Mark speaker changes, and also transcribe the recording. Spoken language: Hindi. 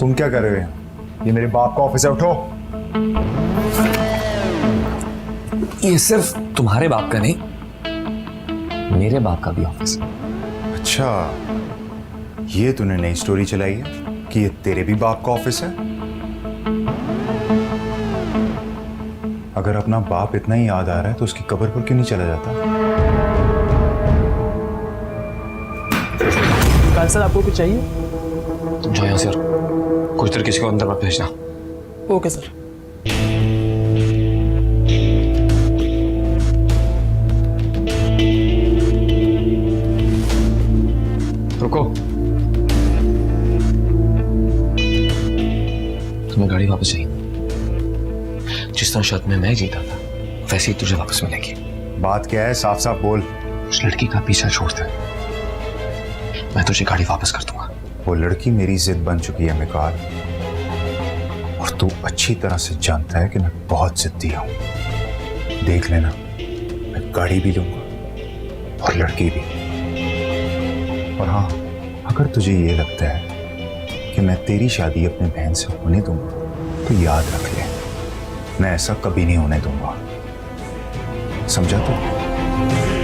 Speaker 1: तुम क्या कर रहे हो यहाँ? ये मेरे बाप का ऑफिस है, उठो।
Speaker 2: ये सिर्फ तुम्हारे बाप का नहीं, मेरे बाप का भी ऑफिस है।
Speaker 1: अच्छा, ये तूने नई स्टोरी चलाई है कि ये तेरे भी बाप का ऑफिस है? अगर अपना बाप इतना ही याद आ रहा है तो उसकी कब्र पर क्यों नहीं चला जाता?
Speaker 3: काल सर, आपको कुछ चाहिए?
Speaker 2: तुम जाओ यहाँ से यार, कुछ देर किसी को अंदर मत भेजना।
Speaker 3: Okay sir.
Speaker 2: रुको, तुम्हें गाड़ी वापस चाहिए। जिस तरह शर्त में मैं जीता था वैसे ही तुझे वापस मिलेगी।
Speaker 1: बात क्या है, साफ साफ बोल।
Speaker 2: उस लड़की का पीछा छोड़ दे, मैं तुझे गाड़ी वापस कर दूंगा।
Speaker 1: वो लड़की मेरी जिद बन चुकी है मिकाल, और तू अच्छी तरह से जानता है कि मैं बहुत जिद्दी हूं। देख लेना, मैं गाड़ी भी लूंगा और लड़की भी। और हाँ, अगर तुझे ये लगता है कि मैं तेरी शादी अपने बहन से होने दूंगा तो याद रख ले, मैं ऐसा कभी नहीं होने दूंगा। समझा तू?